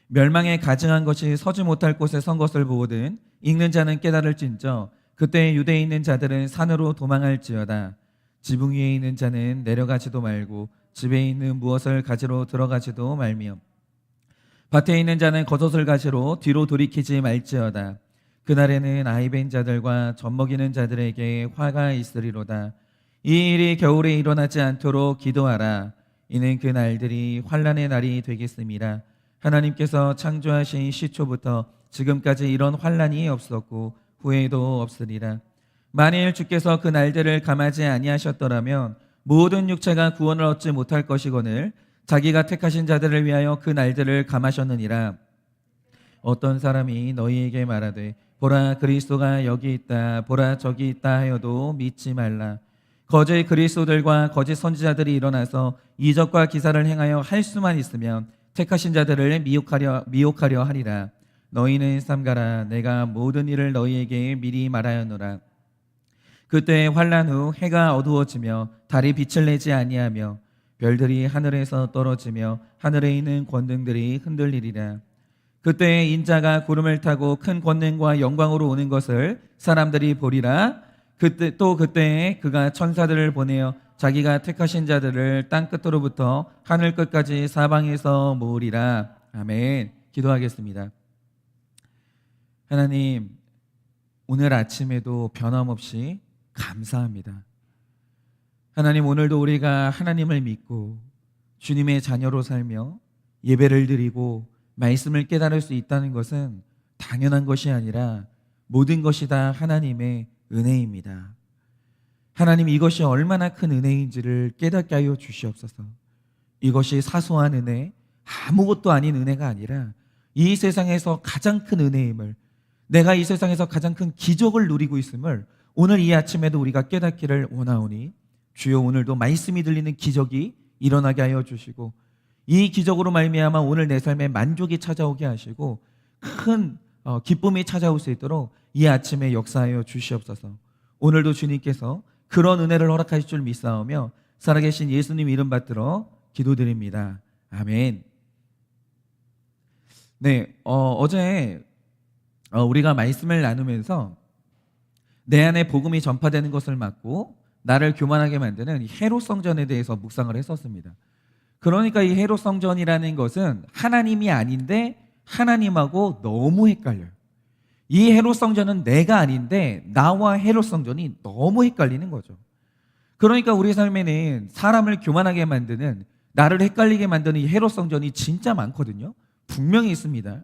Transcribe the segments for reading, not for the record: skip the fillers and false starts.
멸망에 가증한 것이 서지 못할 곳에 선 것을 보거든 읽는 자는 깨달을진저 그때 유대에 있는 자들은 산으로 도망할지어다. 지붕 위에 있는 자는 내려가지도 말고 집에 있는 무엇을 가지러 들어가지도 말며 밭에 있는 자는 겉옷을 가지러 뒤로 돌이키지 말지어다. 그날에는 아이벤 자들과 젖먹이는 자들에게 화가 있으리로다. 이 일이 겨울에 일어나지 않도록 기도하라. 이는 그 날들이 환난의 날이 되겠습니다. 하나님께서 창조하신 시초부터 지금까지 이런 환난이 없었고 후에도 없으리라. 만일 주께서 그 날들을 감하지 아니하셨더라면 모든 육체가 구원을 얻지 못할 것이거늘 자기가 택하신 자들을 위하여 그 날들을 감하셨느니라. 어떤 사람이 너희에게 말하되 보라 그리스도가 여기 있다 보라 저기 있다 하여도 믿지 말라. 거짓 그리스도들과 거짓 선지자들이 일어나서 이적과 기사를 행하여 할 수만 있으면 택하신 자들을 미혹하려 하리라. 너희는 삼가라. 내가 모든 일을 너희에게 미리 말하였노라. 그때 환난 후 해가 어두워지며 달이 빛을 내지 아니하며 별들이 하늘에서 떨어지며 하늘에 있는 권능들이 흔들리리라. 그때 인자가 구름을 타고 큰 권능과 영광으로 오는 것을 사람들이 보리라. 그때 그가 천사들을 보내어 자기가 택하신 자들을 땅 끝으로부터 하늘 끝까지 사방에서 모으리라. 아멘. 기도하겠습니다. 하나님, 오늘 아침에도 변함없이 감사합니다. 하나님, 오늘도 우리가 하나님을 믿고 주님의 자녀로 살며 예배를 드리고 말씀을 깨달을 수 있다는 것은 당연한 것이 아니라 모든 것이 다 하나님의 은혜입니다. 하나님, 이것이 얼마나 큰 은혜인지를 깨닫게 하여 주시옵소서. 이것이 사소한 은혜, 아무것도 아닌 은혜가 아니라 이 세상에서 가장 큰 은혜임을, 내가 이 세상에서 가장 큰 기적을 누리고 있음을 오늘 이 아침에도 우리가 깨닫기를 원하오니 주여, 오늘도 말씀이 들리는 기적이 일어나게 하여 주시고 이 기적으로 말미암아 오늘 내 삶에 만족이 찾아오게 하시고 큰 기쁨이 찾아올 수 있도록 이 아침에 역사하여 주시옵소서. 오늘도 주님께서 그런 은혜를 허락하실 줄 믿사오며 살아계신 예수님 이름 받들어 기도드립니다. 아멘. 네, 어제 우리가 말씀을 나누면서 내 안에 복음이 전파되는 것을 막고 나를 교만하게 만드는 헤롯성전에 대해서 묵상을 했었습니다. 그러니까 이 헤롯성전이라는 것은 하나님이 아닌데 하나님하고 너무 헷갈려요. 이 헤롯성전은 내가 아닌데 나와 헤롯성전이 너무 헷갈리는 거죠. 그러니까 우리 삶에는 사람을 교만하게 만드는, 나를 헷갈리게 만드는 이 헤롯성전이 진짜 많거든요. 분명히 있습니다.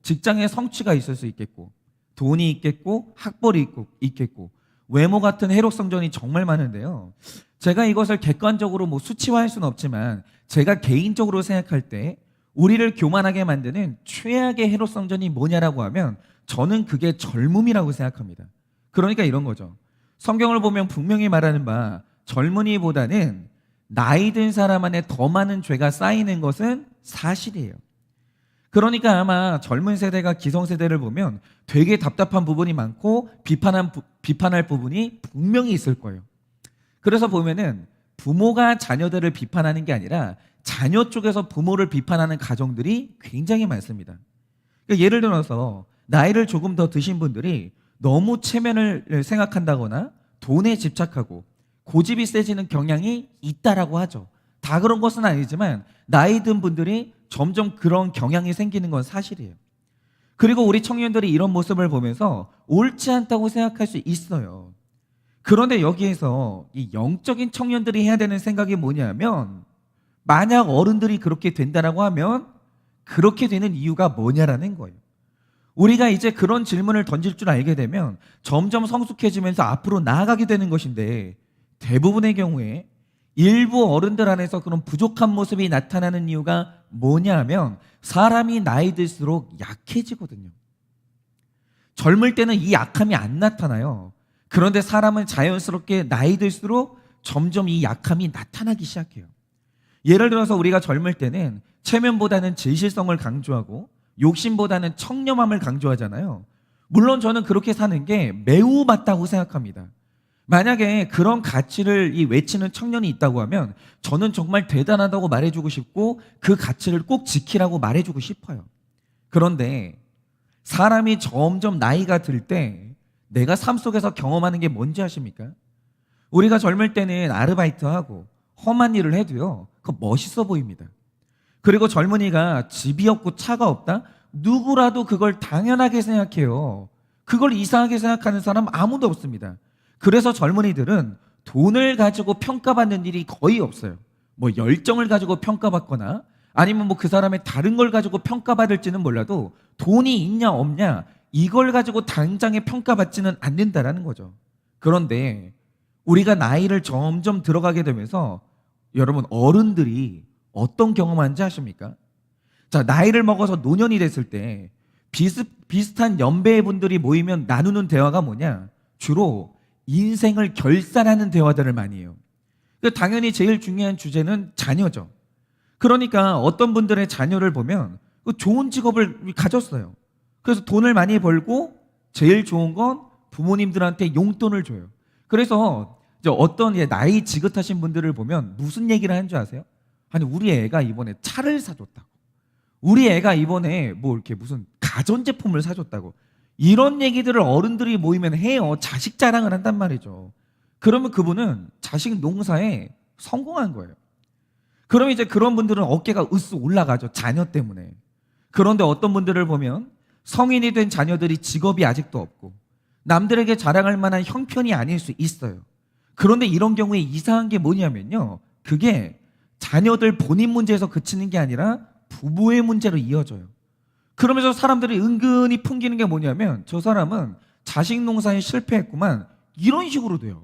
직장에 성취가 있을 수 있겠고, 돈이 있겠고, 학벌이 있겠고, 외모 같은 헤롯성전이 정말 많은데요. 제가 이것을 객관적으로 수치화할 수는 없지만 제가 개인적으로 생각할 때 우리를 교만하게 만드는 최악의 헤롯성전이 뭐냐라고 하면 저는 그게 젊음이라고 생각합니다. 그러니까 이런 거죠. 성경을 보면 분명히 말하는 바 젊은이보다는 나이 든 사람 안에 더 많은 죄가 쌓이는 것은 사실이에요. 그러니까 아마 젊은 세대가 기성세대를 보면 되게 답답한 부분이 많고 비판할 부분이 분명히 있을 거예요. 그래서 보면은 부모가 자녀들을 비판하는 게 아니라 자녀 쪽에서 부모를 비판하는 가정들이 굉장히 많습니다. 그러니까 예를 들어서 나이를 조금 더 드신 분들이 너무 체면을 생각한다거나 돈에 집착하고 고집이 세지는 경향이 있다라고 하죠. 다 그런 것은 아니지만 나이 든 분들이 점점 그런 경향이 생기는 건 사실이에요. 그리고 우리 청년들이 이런 모습을 보면서 옳지 않다고 생각할 수 있어요. 그런데 여기에서 이 영적인 청년들이 해야 되는 생각이 뭐냐면, 만약 어른들이 그렇게 된다라고 하면 그렇게 되는 이유가 뭐냐라는 거예요. 우리가 이제 그런 질문을 던질 줄 알게 되면 점점 성숙해지면서 앞으로 나아가게 되는 것인데, 대부분의 경우에 일부 어른들 안에서 그런 부족한 모습이 나타나는 이유가 뭐냐 하면 사람이 나이 들수록 약해지거든요. 젊을 때는 이 약함이 안 나타나요. 그런데 사람은 자연스럽게 나이 들수록 점점 이 약함이 나타나기 시작해요. 예를 들어서 우리가 젊을 때는 체면보다는 진실성을 강조하고 욕심보다는 청렴함을 강조하잖아요. 물론 저는 그렇게 사는 게 매우 맞다고 생각합니다. 만약에 그런 가치를 외치는 청년이 있다고 하면 저는 정말 대단하다고 말해주고 싶고 그 가치를 꼭 지키라고 말해주고 싶어요. 그런데 사람이 점점 나이가 들 때 내가 삶 속에서 경험하는 게 뭔지 아십니까? 우리가 젊을 때는 아르바이트하고 험한 일을 해도요, 그거 멋있어 보입니다. 그리고 젊은이가 집이 없고 차가 없다? 누구라도 그걸 당연하게 생각해요. 그걸 이상하게 생각하는 사람 아무도 없습니다. 그래서 젊은이들은 돈을 가지고 평가받는 일이 거의 없어요. 뭐 열정을 가지고 평가받거나 아니면 뭐 그 사람의 다른 걸 가지고 평가받을지는 몰라도 돈이 있냐 없냐 이걸 가지고 당장에 평가받지는 않는다라는 거죠. 그런데 우리가 나이를 점점 들어가게 되면서 여러분 어른들이 어떤 경험하는지 아십니까? 자, 나이를 먹어서 노년이 됐을 때 비슷한 연배의 분들이 모이면 나누는 대화가 뭐냐? 주로 인생을 결산하는 대화들을 많이 해요. 당연히 제일 중요한 주제는 자녀죠. 그러니까 어떤 분들의 자녀를 보면 좋은 직업을 가졌어요. 그래서 돈을 많이 벌고 제일 좋은 건 부모님들한테 용돈을 줘요. 그래서 이제 어떤 나이 지긋하신 분들을 보면 무슨 얘기를 하는 줄 아세요? 아니 우리 애가 이번에 차를 사줬다고. 우리 애가 이번에 뭐 이렇게 무슨 가전제품을 사줬다고. 이런 얘기들을 어른들이 모이면 해요. 자식 자랑을 한단 말이죠. 그러면 그분은 자식 농사에 성공한 거예요. 그럼 이제 그런 분들은 어깨가 으쓱 올라가죠. 자녀 때문에. 그런데 어떤 분들을 보면 성인이 된 자녀들이 직업이 아직도 없고 남들에게 자랑할 만한 형편이 아닐 수 있어요. 그런데 이런 경우에 이상한 게 뭐냐면요. 그게 자녀들 본인 문제에서 그치는 게 아니라 부부의 문제로 이어져요. 그러면서 사람들이 은근히 풍기는 게 뭐냐면 저 사람은 자식 농사에 실패했구만 이런 식으로 돼요.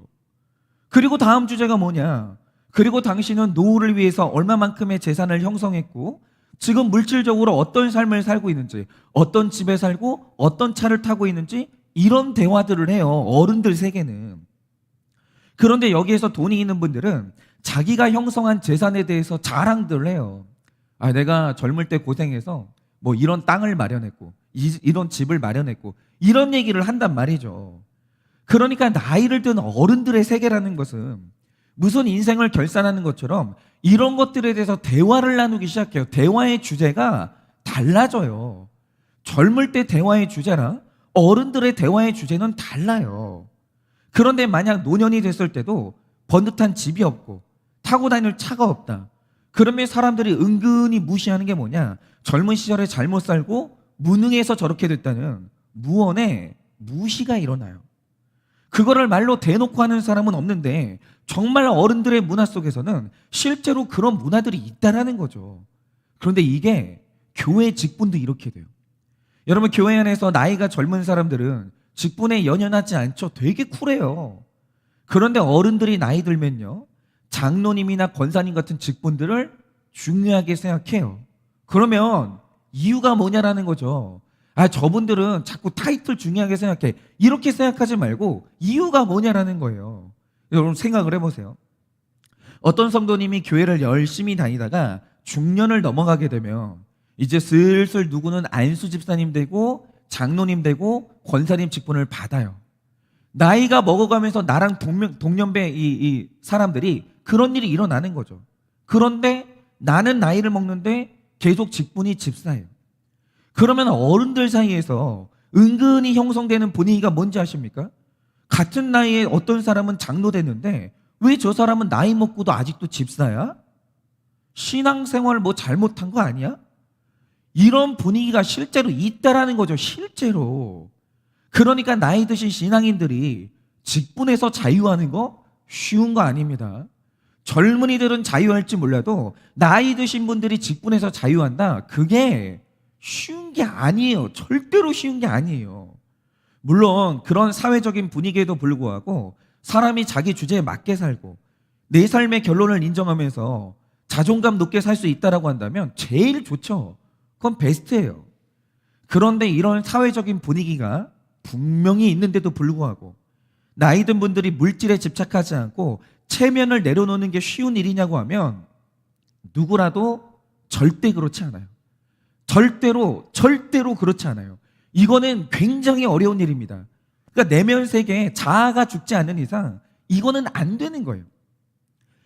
그리고 다음 주제가 뭐냐. 그리고 당신은 노후를 위해서 얼마만큼의 재산을 형성했고 지금 물질적으로 어떤 삶을 살고 있는지 어떤 집에 살고 어떤 차를 타고 있는지 이런 대화들을 해요. 어른들 세계는. 그런데 여기에서 돈이 있는 분들은 자기가 형성한 재산에 대해서 자랑들을 해요. 아, 내가 젊을 때 고생해서 뭐 이런 땅을 마련했고 이런 집을 마련했고 이런 얘기를 한단 말이죠. 그러니까 나이를 든 어른들의 세계라는 것은 무슨 인생을 결산하는 것처럼 이런 것들에 대해서 대화를 나누기 시작해요. 대화의 주제가 달라져요. 젊을 때 대화의 주제랑 어른들의 대화의 주제는 달라요. 그런데 만약 노년이 됐을 때도 번듯한 집이 없고 타고 다닐 차가 없다. 그러면 사람들이 은근히 무시하는 게 뭐냐? 젊은 시절에 잘못 살고 무능해서 저렇게 됐다는 무언의 무시가 일어나요. 그거를 말로 대놓고 하는 사람은 없는데 정말 어른들의 문화 속에서는 실제로 그런 문화들이 있다라는 거죠. 그런데 이게 교회 직분도 이렇게 돼요. 여러분 교회 안에서 나이가 젊은 사람들은 직분에 연연하지 않죠. 되게 쿨해요. 그런데 어른들이 나이 들면요. 장로님이나 권사님 같은 직분들을 중요하게 생각해요. 그러면 이유가 뭐냐라는 거죠. 아, 저분들은 자꾸 타이틀 중요하게 생각해. 이렇게 생각하지 말고 이유가 뭐냐라는 거예요. 여러분 생각을 해보세요. 어떤 성도님이 교회를 열심히 다니다가 중년을 넘어가게 되면 이제 슬슬 누구는 안수 집사님 되고 장로님 되고 권사님 직분을 받아요. 나이가 먹어가면서 나랑 동년배 이 사람들이 그런 일이 일어나는 거죠. 그런데 나는 나이를 먹는데 계속 직분이 집사예요. 그러면 어른들 사이에서 은근히 형성되는 분위기가 뭔지 아십니까? 같은 나이에 어떤 사람은 장로 됐는데 왜 저 사람은 나이 먹고도 아직도 집사야? 신앙생활 뭐 잘못한 거 아니야? 이런 분위기가 실제로 있다라는 거죠. 실제로. 그러니까 나이 드신 신앙인들이 직분에서 자유하는 거 쉬운 거 아닙니다. 젊은이들은 자유할지 몰라도 나이 드신 분들이 직분에서 자유한다. 그게 쉬운 게 아니에요. 절대로 쉬운 게 아니에요. 물론 그런 사회적인 분위기에도 불구하고 사람이 자기 주제에 맞게 살고 내 삶의 결론을 인정하면서 자존감 높게 살 수 있다라고 한다면 제일 좋죠. 그건 베스트예요. 그런데 이런 사회적인 분위기가 분명히 있는데도 불구하고 나이 든 분들이 물질에 집착하지 않고 체면을 내려놓는 게 쉬운 일이냐고 하면 누구라도 절대 그렇지 않아요. 절대로 그렇지 않아요. 이거는 굉장히 어려운 일입니다. 그러니까 내면 세계에 자아가 죽지 않는 이상 이거는 안 되는 거예요.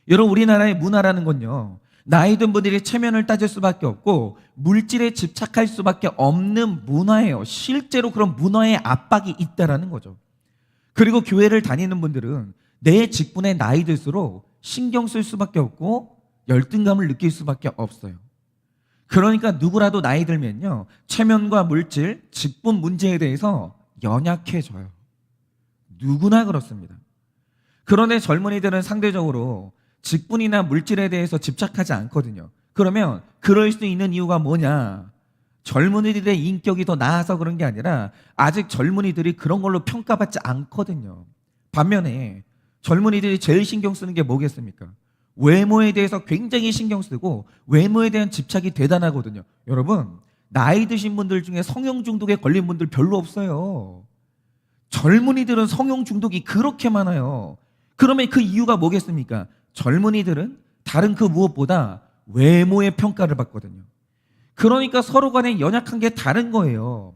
여러분, 우리나라의 문화라는 건요, 나이 든 분들이 체면을 따질 수밖에 없고 물질에 집착할 수밖에 없는 문화예요. 실제로 그런 문화의 압박이 있다라는 거죠. 그리고 교회를 다니는 분들은 내 직분에 나이 들수록 신경 쓸 수밖에 없고 열등감을 느낄 수밖에 없어요. 그러니까 누구라도 나이 들면요, 체면과 물질, 직분 문제에 대해서 연약해져요. 누구나 그렇습니다. 그런데 젊은이들은 상대적으로 직분이나 물질에 대해서 집착하지 않거든요. 그러면 그럴 수 있는 이유가 뭐냐? 젊은이들의 인격이 더 나아서 그런 게 아니라 아직 젊은이들이 그런 걸로 평가받지 않거든요. 반면에 젊은이들이 제일 신경 쓰는 게 뭐겠습니까? 외모에 대해서 굉장히 신경 쓰고 외모에 대한 집착이 대단하거든요. 여러분, 나이 드신 분들 중에 성형 중독에 걸린 분들 별로 없어요. 젊은이들은 성형 중독이 그렇게 많아요. 그러면 그 이유가 뭐겠습니까? 젊은이들은 다른 그 무엇보다 외모의 평가를 받거든요. 그러니까 서로 간에 연약한 게 다른 거예요.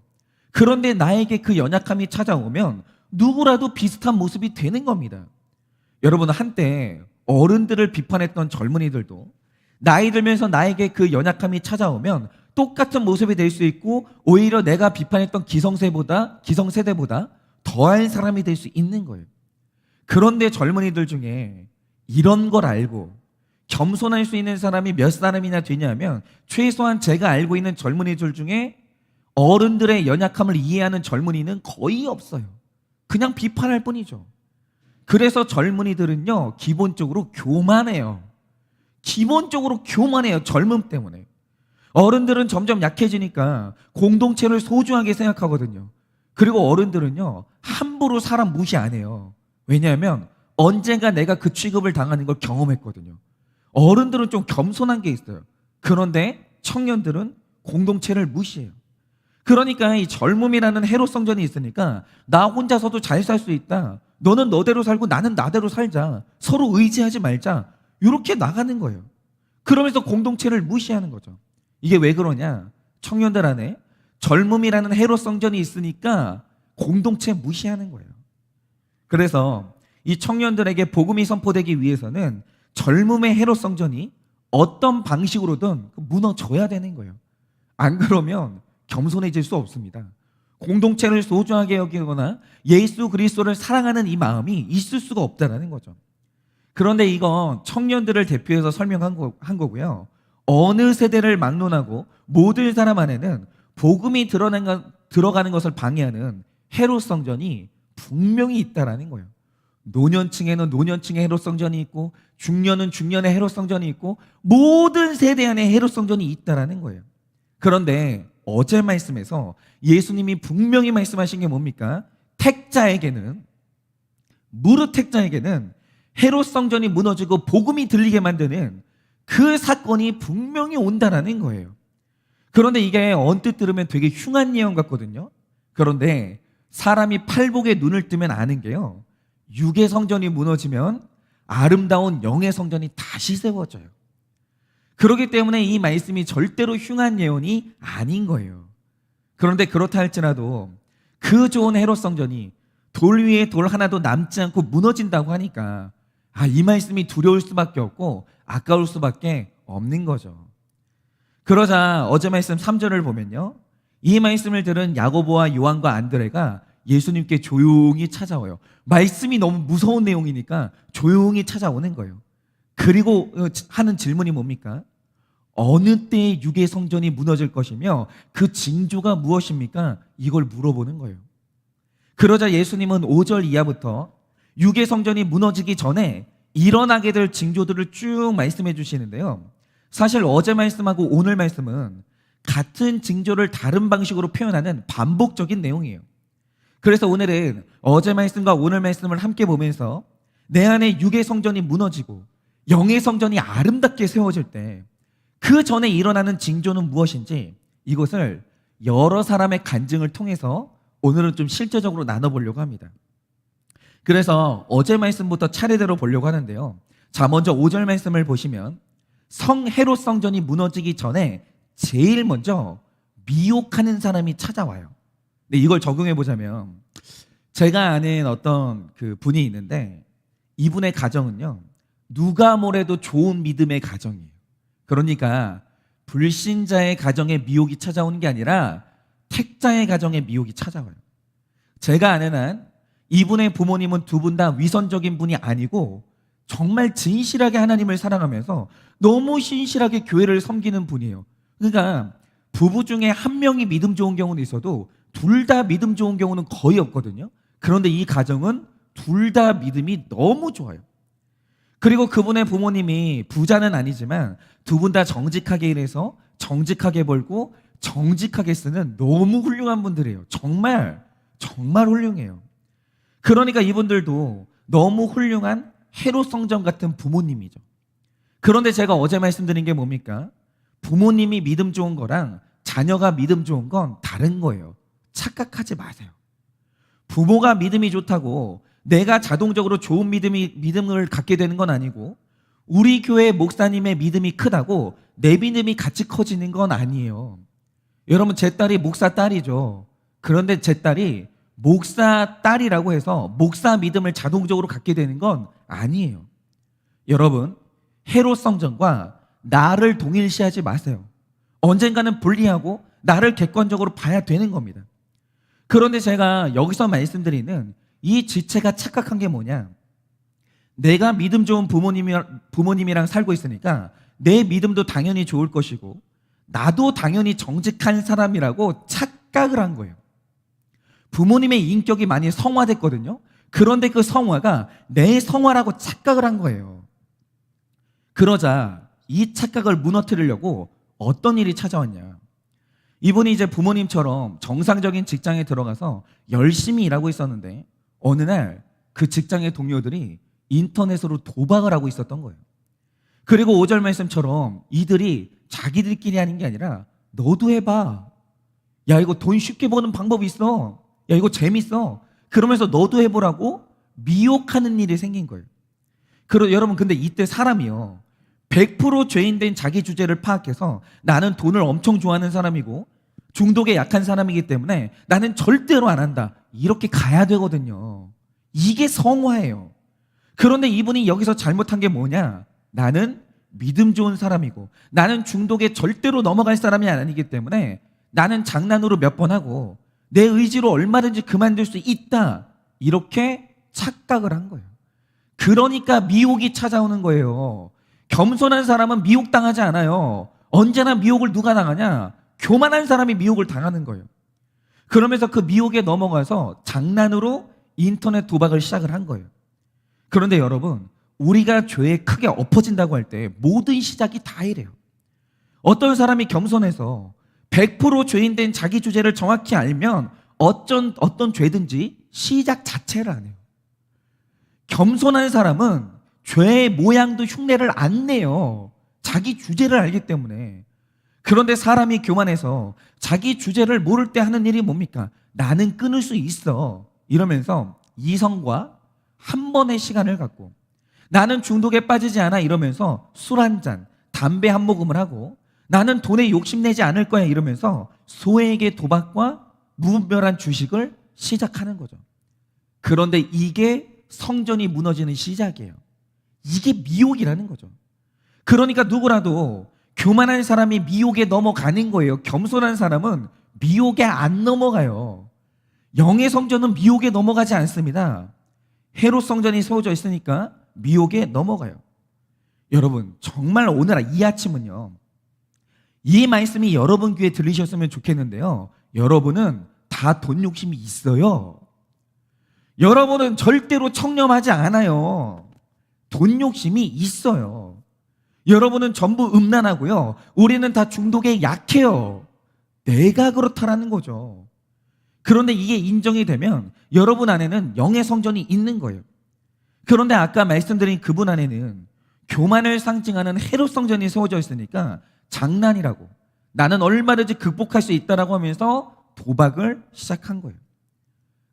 그런데 나에게 그 연약함이 찾아오면 누구라도 비슷한 모습이 되는 겁니다. 여러분, 한때 어른들을 비판했던 젊은이들도 나이 들면서 나에게 그 연약함이 찾아오면 똑같은 모습이 될 수 있고 오히려 내가 비판했던 기성세대보다 더한 사람이 될 수 있는 거예요. 그런데 젊은이들 중에 이런 걸 알고 겸손할 수 있는 사람이 몇 사람이나 되냐면, 최소한 제가 알고 있는 젊은이들 중에 어른들의 연약함을 이해하는 젊은이는 거의 없어요. 그냥 비판할 뿐이죠. 그래서 젊은이들은요, 기본적으로 교만해요. 기본적으로 교만해요. 젊음 때문에. 어른들은 점점 약해지니까 공동체를 소중하게 생각하거든요. 그리고 어른들은요, 함부로 사람 무시 안 해요. 왜냐하면 언젠가 내가 그 취급을 당하는 걸 경험했거든요. 어른들은 좀 겸손한 게 있어요. 그런데 청년들은 공동체를 무시해요. 그러니까 이 젊음이라는 해로성전이 있으니까 나 혼자서도 잘 살 수 있다. 너는 너대로 살고 나는 나대로 살자. 서로 의지하지 말자. 이렇게 나가는 거예요. 그러면서 공동체를 무시하는 거죠. 이게 왜 그러냐? 청년들 안에 젊음이라는 해로성전이 있으니까 공동체 무시하는 거예요. 그래서 이 청년들에게 복음이 선포되기 위해서는 젊음의 해로성전이 어떤 방식으로든 무너져야 되는 거예요. 안 그러면 겸손해질 수 없습니다. 공동체를 소중하게 여기거나 예수 그리스도를 사랑하는 이 마음이 있을 수가 없다는 거죠. 그런데 이건 청년들을 대표해서 설명한 거고요. 어느 세대를 막론하고 모든 사람 안에는 복음이 들어가는 것을 방해하는 해로성전이 분명히 있다라는 거예요. 노년층에는 노년층의 해로성전이 있고 중년은 중년의 해로성전이 있고 모든 세대 안에 해로성전이 있다라는 거예요. 그런데 어제 말씀에서 예수님이 분명히 말씀하신 게 뭡니까? 무릇 택자에게는 해로성전이 무너지고 복음이 들리게 만드는 그 사건이 분명히 온다라는 거예요. 그런데 이게 언뜻 들으면 되게 흉한 예언 같거든요. 그런데 사람이 팔복에 눈을 뜨면 아는 게요, 육의 성전이 무너지면 아름다운 영의 성전이 다시 세워져요. 그렇기 때문에 이 말씀이 절대로 흉한 예언이 아닌 거예요. 그런데 그렇다 할지라도 그 좋은 해로성전이 돌 위에 돌 하나도 남지 않고 무너진다고 하니까 이 말씀이 두려울 수밖에 없고 아까울 수밖에 없는 거죠. 그러자 어제 말씀 3절을 보면요, 이 말씀을 들은 야고보와 요한과 안드레가 예수님께 조용히 찾아와요. 말씀이 너무 무서운 내용이니까 조용히 찾아오는 거예요. 그리고 하는 질문이 뭡니까? 어느 때에 육의 성전이 무너질 것이며 그 징조가 무엇입니까? 이걸 물어보는 거예요. 그러자 예수님은 5절 이하부터 육의 성전이 무너지기 전에 일어나게 될 징조들을 쭉 말씀해 주시는데요. 사실 어제 말씀하고 오늘 말씀은 같은 징조를 다른 방식으로 표현하는 반복적인 내용이에요. 그래서 오늘은 어제 말씀과 오늘 말씀을 함께 보면서 내 안에 육의 성전이 무너지고 영의 성전이 아름답게 세워질 때 그 전에 일어나는 징조는 무엇인지, 이것을 여러 사람의 간증을 통해서 오늘은 좀 실제적으로 나눠보려고 합니다. 그래서 어제 말씀부터 차례대로 보려고 하는데요. 자, 먼저 5절 말씀을 보시면 헤롯 성전이 무너지기 전에 제일 먼저 미혹하는 사람이 찾아와요. 근데 이걸 적용해 보자면, 제가 아는 어떤 그 분이 있는데 이분의 가정은요, 누가 뭐래도 좋은 믿음의 가정이에요. 그러니까 불신자의 가정에 미혹이 찾아오는 게 아니라 택자의 가정에 미혹이 찾아와요. 제가 아는 한 이분의 부모님은 두 분 다 위선적인 분이 아니고 정말 진실하게 하나님을 사랑하면서 너무 신실하게 교회를 섬기는 분이에요. 그러니까 부부 중에 한 명이 믿음 좋은 경우는 있어도 둘 다 믿음 좋은 경우는 거의 없거든요. 그런데 이 가정은 둘 다 믿음이 너무 좋아요. 그리고 그분의 부모님이 부자는 아니지만 두 분 다 정직하게 일해서 정직하게 벌고 정직하게 쓰는 너무 훌륭한 분들이에요. 정말 훌륭해요. 그러니까 이분들도 너무 훌륭한 헤롯 성전 같은 부모님이죠. 그런데 제가 어제 말씀드린 게 뭡니까? 부모님이 믿음 좋은 거랑 자녀가 믿음 좋은 건 다른 거예요. 착각하지 마세요. 부모가 믿음이 좋다고 내가 자동적으로 좋은 믿음을 갖게 되는 건 아니고, 우리 교회 목사님의 믿음이 크다고 내 믿음이 같이 커지는 건 아니에요. 여러분, 제 딸이 목사 딸이죠. 그런데 제 딸이 목사 딸이라고 해서 목사 믿음을 자동적으로 갖게 되는 건 아니에요. 여러분, 헤롯 성전과 나를 동일시하지 마세요. 언젠가는 분리하고 나를 객관적으로 봐야 되는 겁니다. 그런데 제가 여기서 말씀드리는 이 지체가 착각한 게 뭐냐? 내가 믿음 좋은 부모님이랑 살고 있으니까 내 믿음도 당연히 좋을 것이고 나도 당연히 정직한 사람이라고 착각을 한 거예요. 부모님의 인격이 많이 성화됐거든요. 그런데 그 성화가 내 성화라고 착각을 한 거예요. 그러자 이 착각을 무너뜨리려고 어떤 일이 찾아왔냐? 이분이 이제 부모님처럼 정상적인 직장에 들어가서 열심히 일하고 있었는데 어느 날 그 직장의 동료들이 인터넷으로 도박을 하고 있었던 거예요. 그리고 5절 말씀처럼 이들이 자기들끼리 하는 게 아니라 너도 해봐. 야, 이거 돈 쉽게 버는 방법이 있어. 야, 이거 재밌어. 그러면서 너도 해보라고 미혹하는 일이 생긴 거예요. 여러분, 근데 이때 사람이요, 100% 죄인된 자기 주제를 파악해서 나는 돈을 엄청 좋아하는 사람이고 중독에 약한 사람이기 때문에 나는 절대로 안 한다, 이렇게 가야 되거든요. 이게 성화예요. 그런데 이분이 여기서 잘못한 게 뭐냐? 나는 믿음 좋은 사람이고 나는 중독에 절대로 넘어갈 사람이 아니기 때문에 나는 장난으로 몇 번 하고 내 의지로 얼마든지 그만둘 수 있다, 이렇게 착각을 한 거예요. 그러니까 미혹이 찾아오는 거예요. 겸손한 사람은 미혹당하지 않아요. 언제나 미혹을 누가 당하냐? 교만한 사람이 미혹을 당하는 거예요. 그러면서 그 미혹에 넘어가서 장난으로 인터넷 도박을 시작을 한 거예요. 그런데 여러분, 우리가 죄에 크게 엎어진다고 할 때 모든 시작이 다 이래요. 어떤 사람이 겸손해서 100% 죄인된 자기 주제를 정확히 알면 어떤 죄든지 시작 자체를 안 해요. 겸손한 사람은 죄의 모양도 흉내를 안 내요. 자기 주제를 알기 때문에. 그런데 사람이 교만해서 자기 주제를 모를 때 하는 일이 뭡니까? 나는 끊을 수 있어, 이러면서 이성과 한 번의 시간을 갖고, 나는 중독에 빠지지 않아, 이러면서 술 한 잔, 담배 한 모금을 하고, 나는 돈에 욕심내지 않을 거야, 이러면서 소액의 도박과 무분별한 주식을 시작하는 거죠. 그런데 이게 성전이 무너지는 시작이에요. 이게 미혹이라는 거죠. 그러니까 누구라도 교만한 사람이 미혹에 넘어가는 거예요. 겸손한 사람은 미혹에 안 넘어가요. 영의 성전은 미혹에 넘어가지 않습니다. 헤롯 성전이 세워져 있으니까 미혹에 넘어가요. 여러분, 정말 오늘 이 아침은요, 이 말씀이 여러분 귀에 들리셨으면 좋겠는데요, 여러분은 다 돈 욕심이 있어요. 여러분은 절대로 청렴하지 않아요. 돈 욕심이 있어요. 여러분은 전부 음란하고요, 우리는 다 중독에 약해요. 내가 그렇다라는 거죠. 그런데 이게 인정이 되면 여러분 안에는 영의 성전이 있는 거예요. 그런데 아까 말씀드린 그분 안에는 교만을 상징하는 헤롯 성전이 세워져 있으니까 장난이라고, 나는 얼마든지 극복할 수 있다라고 하면서 도박을 시작한 거예요.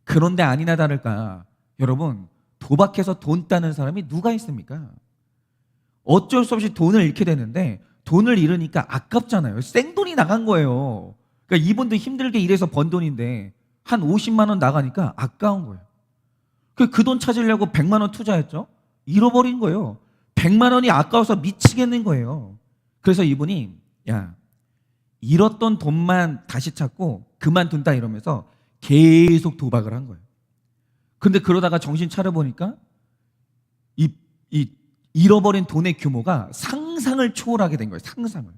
그런데 아니나 다를까, 여러분, 도박해서 돈 따는 사람이 누가 있습니까? 어쩔 수 없이 돈을 잃게 되는데 돈을 잃으니까 아깝잖아요. 생돈이 나간 거예요. 그러니까 이분도 힘들게 일해서 번 돈인데 한 50만 원 나가니까 아까운 거예요. 그 돈 찾으려고 100만 원 투자했죠. 잃어버린 거예요. 100만 원이 아까워서 미치겠는 거예요. 그래서 이분이 야, 잃었던 돈만 다시 찾고 그만둔다 이러면서 계속 도박을 한 거예요. 근데 그러다가 정신 차려보니까 이 잃어버린 돈의 규모가 상상을 초월하게 된 거예요. 상상을.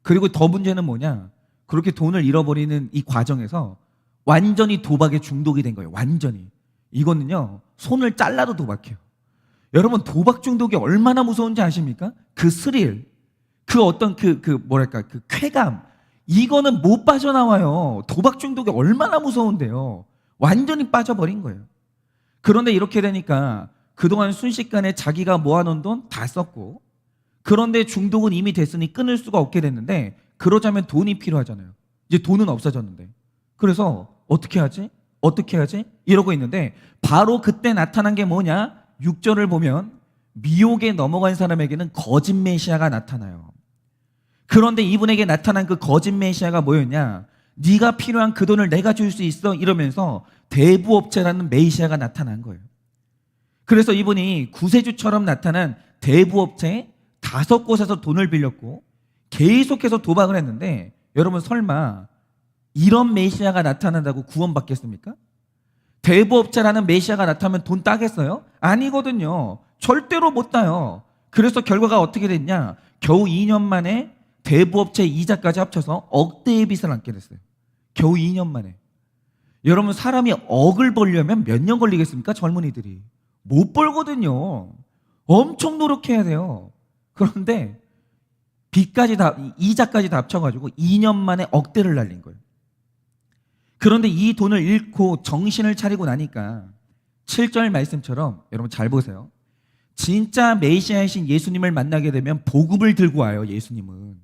그리고 더 문제는 뭐냐? 그렇게 돈을 잃어버리는 이 과정에서 완전히 도박에 중독이 된 거예요. 완전히. 이거는요, 손을 잘라도 도박해요. 여러분, 도박 중독이 얼마나 무서운지 아십니까? 그 스릴, 그 어떤 그 쾌감, 이거는 못 빠져나와요. 도박 중독이 얼마나 무서운데요. 완전히 빠져버린 거예요. 그런데 이렇게 되니까 그동안 순식간에 자기가 모아놓은 돈 다 썼고, 그런데 중독은 이미 됐으니 끊을 수가 없게 됐는데, 그러자면 돈이 필요하잖아요. 이제 돈은 없어졌는데. 그래서 어떻게 하지? 어떻게 하지? 이러고 있는데 바로 그때 나타난 게 뭐냐? 6절을 보면 미혹에 넘어간 사람에게는 거짓 메시아가 나타나요. 그런데 이분에게 나타난 그 거짓 메시아가 뭐였냐? 네가 필요한 그 돈을 내가 줄 수 있어 이러면서 대부업체라는 메시아가 나타난 거예요. 그래서 이분이 구세주처럼 나타난 대부업체 5곳에서 돈을 빌렸고 계속해서 도박을 했는데, 여러분 설마 이런 메시아가 나타난다고 구원받겠습니까? 대부업체라는 메시아가 나타나면 돈 따겠어요? 아니거든요. 절대로 못 따요. 그래서 결과가 어떻게 됐냐? 겨우 2년 만에 대부업체 이자까지 합쳐서 억대의 빚을 안게 됐어요. 겨우 2년 만에. 여러분, 사람이 억을 벌려면 몇 년 걸리겠습니까? 젊은이들이. 못 벌거든요. 엄청 노력해야 돼요. 그런데 빚까지 다, 이자까지 다 합쳐가지고 2년 만에 억대를 날린 거예요. 그런데 이 돈을 잃고 정신을 차리고 나니까 7절 말씀처럼, 여러분 잘 보세요. 진짜 메시아이신 예수님을 만나게 되면 복음을 들고 와요. 예수님은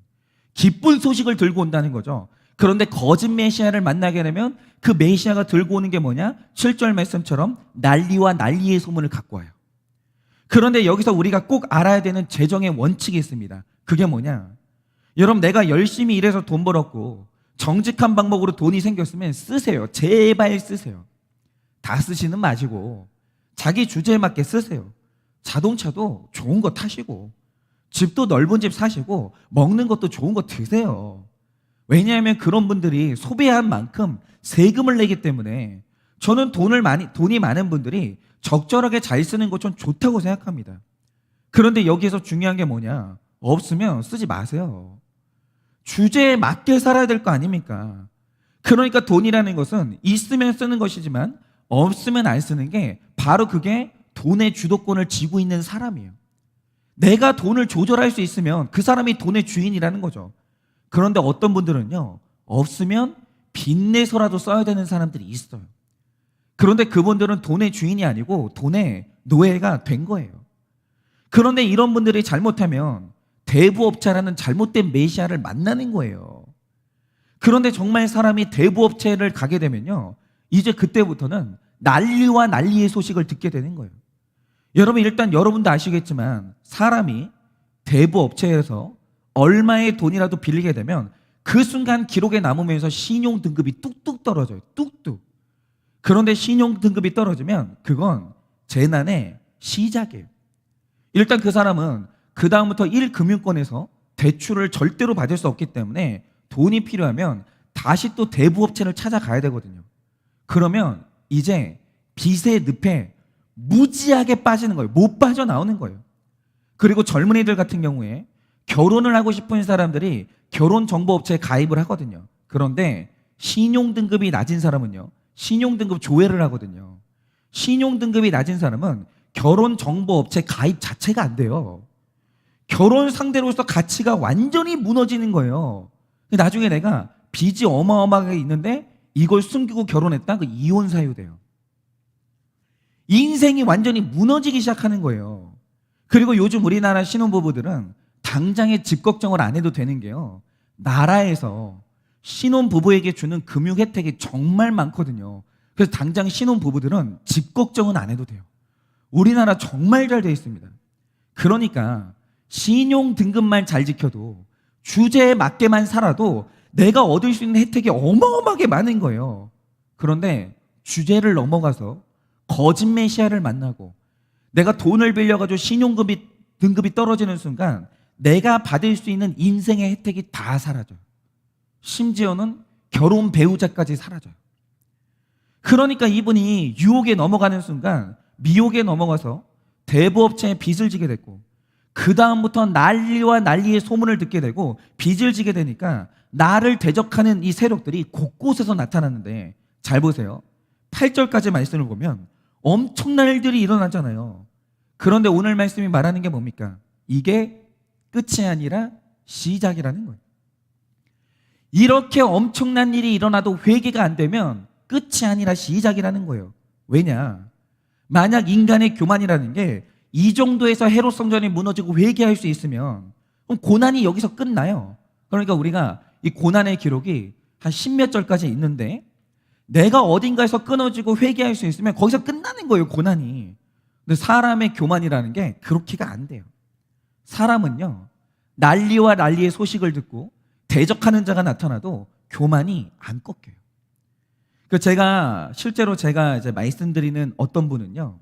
기쁜 소식을 들고 온다는 거죠. 그런데 거짓 메시아를 만나게 되면 그 메시아가 들고 오는 게 뭐냐? 7절 말씀처럼 난리와 난리의 소문을 갖고 와요. 그런데 여기서 우리가 꼭 알아야 되는 재정의 원칙이 있습니다. 그게 뭐냐? 여러분, 내가 열심히 일해서 돈 벌었고 정직한 방법으로 돈이 생겼으면 쓰세요. 제발 쓰세요. 다 쓰시는 마시고 자기 주제에 맞게 쓰세요. 자동차도 좋은 거 타시고 집도 넓은 집 사시고 먹는 것도 좋은 거 드세요. 왜냐하면 그런 분들이 소비한 만큼 세금을 내기 때문에 저는 돈이 많은 분들이 적절하게 잘 쓰는 것 좀 좋다고 생각합니다. 그런데 여기에서 중요한 게 뭐냐? 없으면 쓰지 마세요. 주제에 맞게 살아야 될 거 아닙니까? 그러니까 돈이라는 것은 있으면 쓰는 것이지만 없으면 안 쓰는 게 바로 그게 돈의 주도권을 쥐고 있는 사람이에요. 내가 돈을 조절할 수 있으면 그 사람이 돈의 주인이라는 거죠. 그런데 어떤 분들은요, 없으면 빚내서라도 써야 되는 사람들이 있어요. 그런데 그분들은 돈의 주인이 아니고 돈의 노예가 된 거예요. 그런데 이런 분들이 잘못하면 대부업체라는 잘못된 메시아를 만나는 거예요. 그런데 정말 사람이 대부업체를 가게 되면요, 이제 그때부터는 난리와 난리의 소식을 듣게 되는 거예요. 여러분, 일단 여러분도 아시겠지만 사람이 대부업체에서 얼마의 돈이라도 빌리게 되면 그 순간 기록에 남으면서 신용 등급이 뚝뚝 떨어져요. 뚝뚝. 그런데 신용 등급이 떨어지면 그건 재난의 시작이에요. 일단 그 사람은 그 다음부터 1금융권에서 대출을 절대로 받을 수 없기 때문에 돈이 필요하면 다시 또 대부업체를 찾아가야 되거든요. 그러면 이제 빚의 늪에 무지하게 빠지는 거예요. 못 빠져나오는 거예요. 그리고 젊은이들 같은 경우에 결혼을 하고 싶은 사람들이 결혼정보업체에 가입을 하거든요. 그런데 신용등급이 낮은 사람은요, 신용등급 조회를 하거든요. 신용등급이 낮은 사람은 결혼정보업체 가입 자체가 안 돼요. 결혼 상대로서 가치가 완전히 무너지는 거예요. 나중에 내가 빚이 어마어마하게 있는데 이걸 숨기고 결혼했다? 그 이혼 사유돼요. 인생이 완전히 무너지기 시작하는 거예요. 그리고 요즘 우리나라 신혼부부들은 당장에 집 걱정을 안 해도 되는 게요, 나라에서 신혼부부에게 주는 금융 혜택이 정말 많거든요. 그래서 당장 신혼부부들은 집 걱정은 안 해도 돼요. 우리나라 정말 잘 돼 있습니다. 그러니까 신용 등급만 잘 지켜도 주제에 맞게만 살아도 내가 얻을 수 있는 혜택이 어마어마하게 많은 거예요. 그런데 주제를 넘어가서 거짓 메시아를 만나고 내가 돈을 빌려가지고 신용급이 등급이 떨어지는 순간 내가 받을 수 있는 인생의 혜택이 다 사라져요. 심지어는 결혼 배우자까지 사라져요. 그러니까 이분이 유혹에 넘어가는 순간 미혹에 넘어가서 대부업체에 빚을 지게 됐고, 그 다음부터 난리와 난리의 소문을 듣게 되고 빚을 지게 되니까 나를 대적하는 이 세력들이 곳곳에서 나타났는데, 잘 보세요. 8절까지 말씀을 보면 엄청난 일들이 일어나잖아요. 그런데 오늘 말씀이 말하는 게 뭡니까? 이게 끝이 아니라 시작이라는 거예요. 이렇게 엄청난 일이 일어나도 회개가 안 되면 끝이 아니라 시작이라는 거예요. 왜냐? 만약 인간의 교만이라는 게 이 정도에서 헤롯 성전이 무너지고 회개할 수 있으면 그럼 고난이 여기서 끝나요. 그러니까 우리가 이 고난의 기록이 한 10몇 절까지 있는데, 내가 어딘가에서 끊어지고 회개할 수 있으면 거기서 끝나는 거예요, 고난이. 근데 사람의 교만이라는 게 그렇게가 안 돼요. 사람은요, 난리와 난리의 소식을 듣고 대적하는 자가 나타나도 교만이 안 꺾여요. 실제로 제가 이제 말씀드리는 어떤 분은요,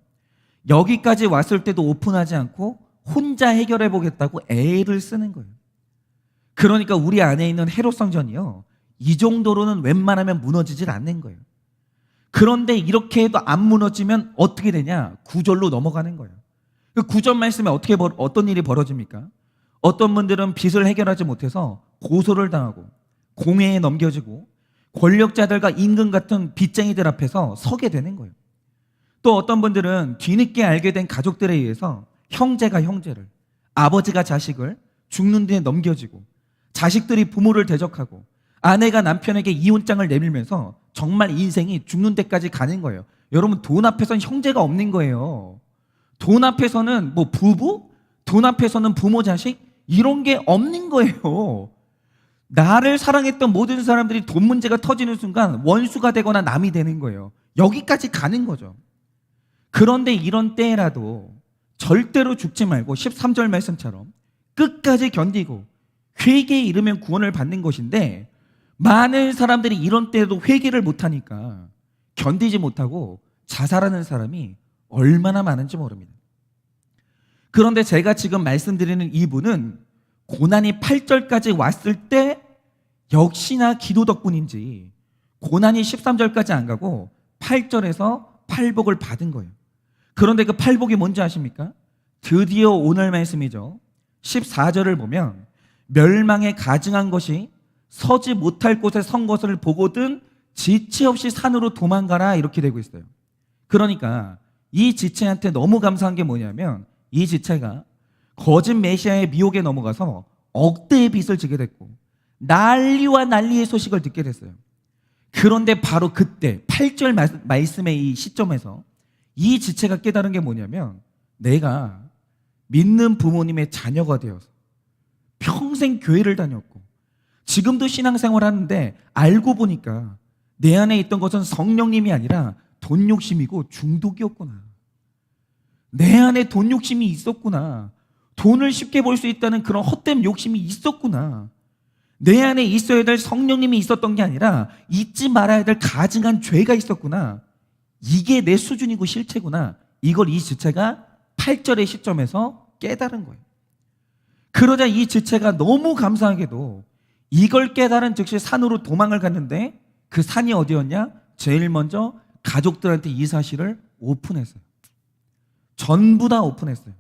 여기까지 왔을 때도 오픈하지 않고 혼자 해결해 보겠다고 애를 쓰는 거예요. 그러니까 우리 안에 있는 헤롯 성전이요, 이 정도로는 웬만하면 무너지질 않는 거예요. 그런데 이렇게 해도 안 무너지면 어떻게 되냐? 구절로 넘어가는 거예요. 그 구절 말씀에 어떤 일이 벌어집니까? 어떤 분들은 빚을 해결하지 못해서 고소를 당하고 공회에 넘겨지고 권력자들과 임금 같은 빚쟁이들 앞에서 서게 되는 거예요. 또 어떤 분들은 뒤늦게 알게 된 가족들에 의해서 형제가 형제를, 아버지가 자식을 죽는 데에 넘겨지고, 자식들이 부모를 대적하고, 아내가 남편에게 이혼장을 내밀면서 정말 인생이 죽는 데까지 가는 거예요. 여러분, 돈 앞에서는 형제가 없는 거예요. 돈 앞에서는 뭐 부부, 돈 앞에서는 부모 자식, 이런 게 없는 거예요. 나를 사랑했던 모든 사람들이 돈 문제가 터지는 순간 원수가 되거나 남이 되는 거예요. 여기까지 가는 거죠. 그런데 이런 때라도 절대로 죽지 말고 13절 말씀처럼 끝까지 견디고 회개에 이르면 구원을 받는 것인데, 많은 사람들이 이런 때에도 회개를 못하니까 견디지 못하고 자살하는 사람이 얼마나 많은지 모릅니다. 그런데 제가 지금 말씀드리는 이분은 고난이 8절까지 왔을 때 역시나 기도 덕분인지 고난이 13절까지 안 가고 8절에서 팔복을 받은 거예요. 그런데 그 팔복이 뭔지 아십니까? 드디어 오늘 말씀이죠. 14절을 보면 멸망에 가증한 것이 서지 못할 곳에 선 것을 보거든 지체 없이 산으로 도망가라, 이렇게 되고 있어요. 그러니까 이 지체한테 너무 감사한 게 뭐냐면, 이 지체가 거짓 메시아의 미혹에 넘어가서 억대의 빚을 지게 됐고 난리와 난리의 소식을 듣게 됐어요. 그런데 바로 그때 8절 말씀의 이 시점에서 이 지체가 깨달은 게 뭐냐면, 내가 믿는 부모님의 자녀가 되어서 평생 교회를 다녔고 지금도 신앙생활 하는데 알고 보니까 내 안에 있던 것은 성령님이 아니라 돈 욕심이고 중독이었구나. 내 안에 돈 욕심이 있었구나. 돈을 쉽게 벌 수 있다는 그런 헛된 욕심이 있었구나. 내 안에 있어야 될 성령님이 있었던 게 아니라 잊지 말아야 될 가증한 죄가 있었구나. 이게 내 수준이고 실체구나. 이걸 이 지체가 8절의 시점에서 깨달은 거예요. 그러자 이 지체가 너무 감사하게도 이걸 깨달은 즉시 산으로 도망을 갔는데, 그 산이 어디였냐? 제일 먼저 가족들한테 이 사실을 오픈했어요. 전부 다 오픈했어요.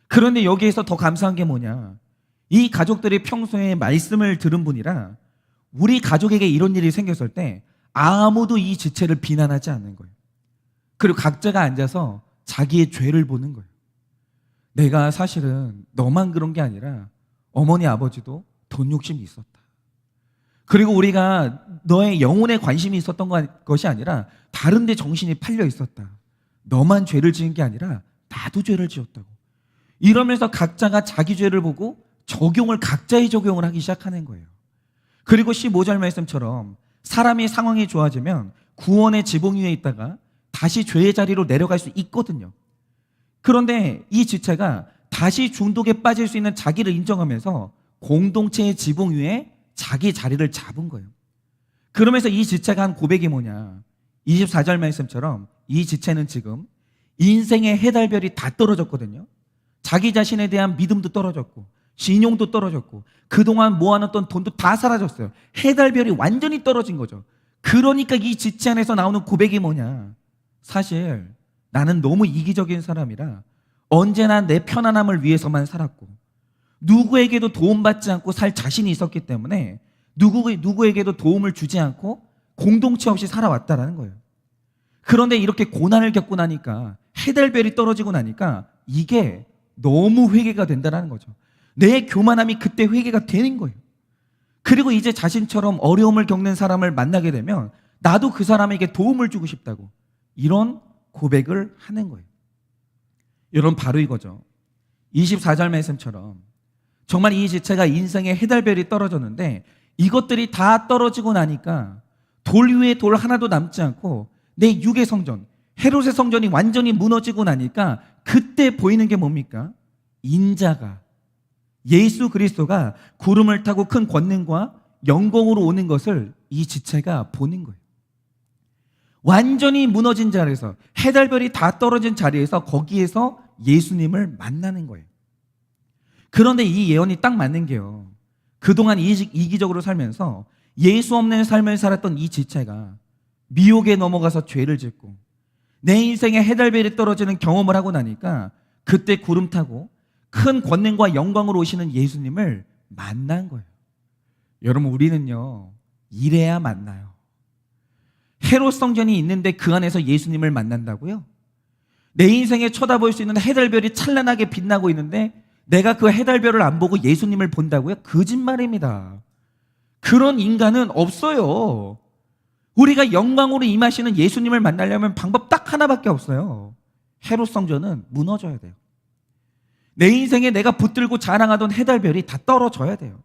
그런데 여기에서 더 감사한 게 뭐냐? 이 가족들이 평소에 말씀을 들은 분이라 우리 가족에게 이런 일이 생겼을 때 아무도 이 지체를 비난하지 않는 거예요. 그리고 각자가 앉아서 자기의 죄를 보는 거예요. 내가 사실은 너만 그런 게 아니라 어머니 아버지도 돈 욕심이 있었다. 그리고 우리가 너의 영혼에 관심이 있었던 것이 아니라 다른 데 정신이 팔려 있었다. 너만 죄를 지은 게 아니라 나도 죄를 지었다고. 이러면서 각자가 자기 죄를 보고 각자의 적용을 하기 시작하는 거예요. 그리고 15절 말씀처럼 사람의 상황이 좋아지면 구원의 지붕 위에 있다가 다시 죄의 자리로 내려갈 수 있거든요. 그런데 이 지체가 다시 중독에 빠질 수 있는 자기를 인정하면서 공동체의 지붕 위에 자기 자리를 잡은 거예요. 그러면서 이 지체가 한 고백이 뭐냐? 24절 말씀처럼 이 지체는 지금 인생의 해달별이 다 떨어졌거든요. 자기 자신에 대한 믿음도 떨어졌고 신용도 떨어졌고 그동안 모아놨던 돈도 다 사라졌어요. 해달별이 완전히 떨어진 거죠. 그러니까 이 지체 안에서 나오는 고백이 뭐냐, 사실 나는 너무 이기적인 사람이라 언제나 내 편안함을 위해서만 살았고 누구에게도 도움받지 않고 살 자신이 있었기 때문에 누구에게도 도움을 주지 않고 공동체 없이 살아왔다라는 거예요. 그런데 이렇게 고난을 겪고 나니까, 해달별이 떨어지고 나니까 이게 너무 회개가 된다는 거죠. 내 교만함이 그때 회개가 되는 거예요. 그리고 이제 자신처럼 어려움을 겪는 사람을 만나게 되면 나도 그 사람에게 도움을 주고 싶다고, 이런 고백을 하는 거예요. 여러분, 바로 이거죠. 24절 말씀처럼 정말 이 지체가 인생의 해달별이 떨어졌는데 이것들이 다 떨어지고 나니까 돌 위에 돌 하나도 남지 않고 내 육의 성전, 헤롯의 성전이 완전히 무너지고 나니까 그때 보이는 게 뭡니까? 인자가, 예수 그리스도가 구름을 타고 큰 권능과 영광으로 오는 것을 이 지체가 보는 거예요. 완전히 무너진 자리에서, 해달별이 다 떨어진 자리에서, 거기에서 예수님을 만나는 거예요. 그런데 이 예언이 딱 맞는 게요, 그동안 이기적으로 살면서 예수 없는 삶을 살았던 이 지체가 미혹에 넘어가서 죄를 짓고 내 인생에 해달별이 떨어지는 경험을 하고 나니까 그때 구름 타고 큰 권능과 영광으로 오시는 예수님을 만난 거예요. 여러분, 우리는요 이래야 만나요. 헤롯 성전이 있는데 그 안에서 예수님을 만난다고요? 내 인생에 쳐다볼 수 있는 해달별이 찬란하게 빛나고 있는데 내가 그 해달별을 안 보고 예수님을 본다고요? 거짓말입니다. 그런 인간은 없어요. 우리가 영광으로 임하시는 예수님을 만나려면 방법 딱 하나밖에 없어요. 헤롯 성전은 무너져야 돼요. 내 인생에 내가 붙들고 자랑하던 해달별이 다 떨어져야 돼요.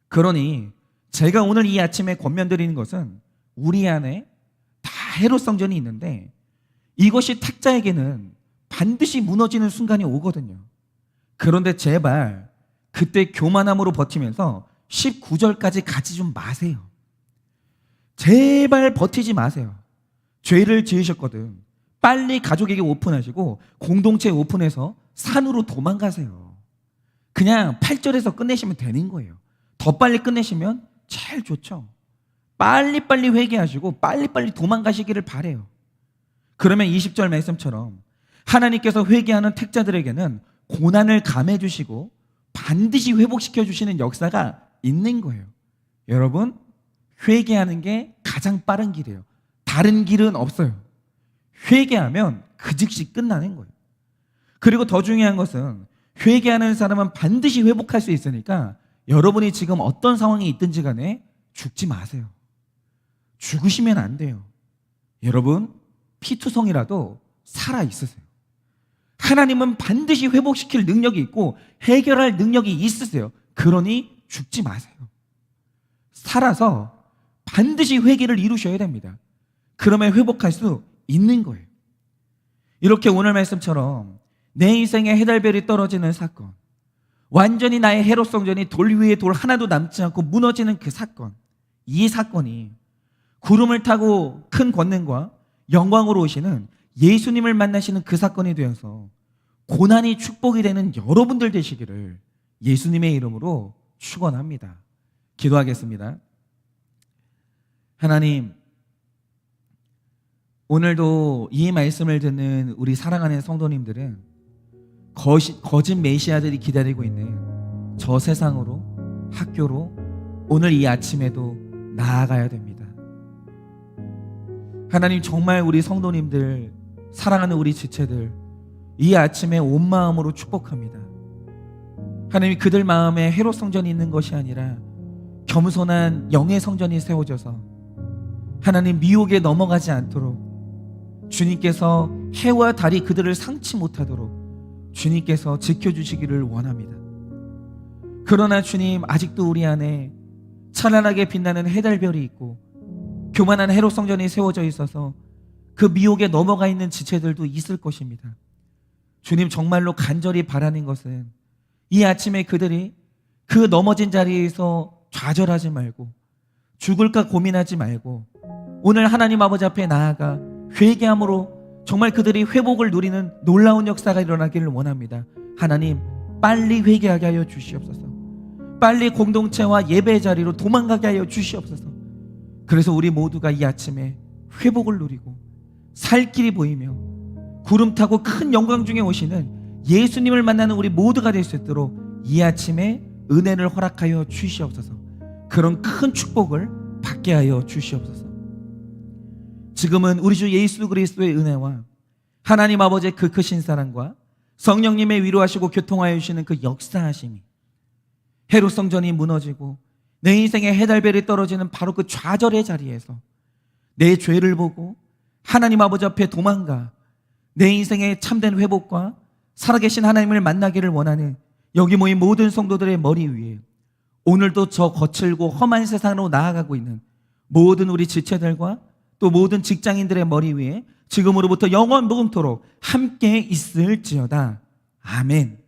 그러니 제가 오늘 이 아침에 권면드리는 것은, 우리 안에 다 헤롯 성전이 있는데 이것이 택자에게는 반드시 무너지는 순간이 오거든요. 그런데 제발 그때 교만함으로 버티면서 19절까지 가지 좀 마세요. 제발 버티지 마세요. 죄를 지으셨거든. 빨리 가족에게 오픈하시고 공동체에 오픈해서 산으로 도망가세요. 그냥 8절에서 끝내시면 되는 거예요. 더 빨리 끝내시면 제일 좋죠. 빨리빨리 회개하시고 빨리빨리 도망가시기를 바래요. 그러면 20절 말씀처럼 하나님께서 회개하는 택자들에게는 고난을 감해 주시고 반드시 회복시켜 주시는 역사가 있는 거예요. 여러분, 회개하는 게 가장 빠른 길이에요. 다른 길은 없어요. 회개하면 그 즉시 끝나는 거예요. 그리고 더 중요한 것은, 회개하는 사람은 반드시 회복할 수 있으니까 여러분이 지금 어떤 상황이 있든지 간에 죽지 마세요. 죽으시면 안 돼요. 여러분, 피투성이라도 살아 있으세요. 하나님은 반드시 회복시킬 능력이 있고 해결할 능력이 있으세요. 그러니 죽지 마세요. 살아서 반드시 회개를 이루셔야 됩니다. 그러면 회복할 수 있는 거예요. 이렇게 오늘 말씀처럼 내 인생에 해달별이 떨어지는 사건, 완전히 나의 헤롯 성전이 돌 위에 돌 하나도 남지 않고 무너지는 그 사건, 이 사건이 구름을 타고 큰 권능과 영광으로 오시는 예수님을 만나시는 그 사건이 되어서 고난이 축복이 되는 여러분들 되시기를 예수님의 이름으로 축원합니다. 기도하겠습니다. 하나님, 오늘도 이 말씀을 듣는 우리 사랑하는 성도님들은 거짓 메시아들이 기다리고 있는 저 세상으로, 학교로 오늘 이 아침에도 나아가야 됩니다. 하나님, 정말 우리 성도님들, 사랑하는 우리 지체들, 이 아침에 온 마음으로 축복합니다. 하나님, 그들 마음에 헤롯 성전이 있는 것이 아니라 겸손한 영의 성전이 세워져서 하나님, 미혹에 넘어가지 않도록 주님께서 해와 달이 그들을 상치 못하도록 주님께서 지켜주시기를 원합니다. 그러나 주님, 아직도 우리 안에 찬란하게 빛나는 해달별이 있고 교만한 헤롯 성전이 세워져 있어서 그 미혹에 넘어가 있는 지체들도 있을 것입니다. 주님, 정말로 간절히 바라는 것은 이 아침에 그들이 그 넘어진 자리에서 좌절하지 말고 죽을까 고민하지 말고 오늘 하나님 아버지 앞에 나아가 회개함으로 정말 그들이 회복을 누리는 놀라운 역사가 일어나기를 원합니다. 하나님, 빨리 회개하게 하여 주시옵소서. 빨리 공동체와 예배 자리로 도망가게 하여 주시옵소서. 그래서 우리 모두가 이 아침에 회복을 누리고 살 길이 보이며 구름 타고 큰 영광 중에 오시는 예수님을 만나는 우리 모두가 될 수 있도록 이 아침에 은혜를 허락하여 주시옵소서. 그런 큰 축복을 받게 하여 주시옵소서. 지금은 우리 주 예수 그리스도의 은혜와 하나님 아버지의 그 크신 사랑과 성령님의 위로하시고 교통하여 주시는 그 역사하심이, 헤롯 성전이 무너지고 내 인생의 해달별이 떨어지는 바로 그 좌절의 자리에서 내 죄를 보고 하나님 아버지 앞에 도망가 내 인생의 참된 회복과 살아계신 하나님을 만나기를 원하는 여기 모인 모든 성도들의 머리 위에 오늘도 저 거칠고 험한 세상으로 나아가고 있는 모든 우리 지체들과 또 모든 직장인들의 머리 위에 지금으로부터 영원 무궁토록 함께 있을지어다. 아멘.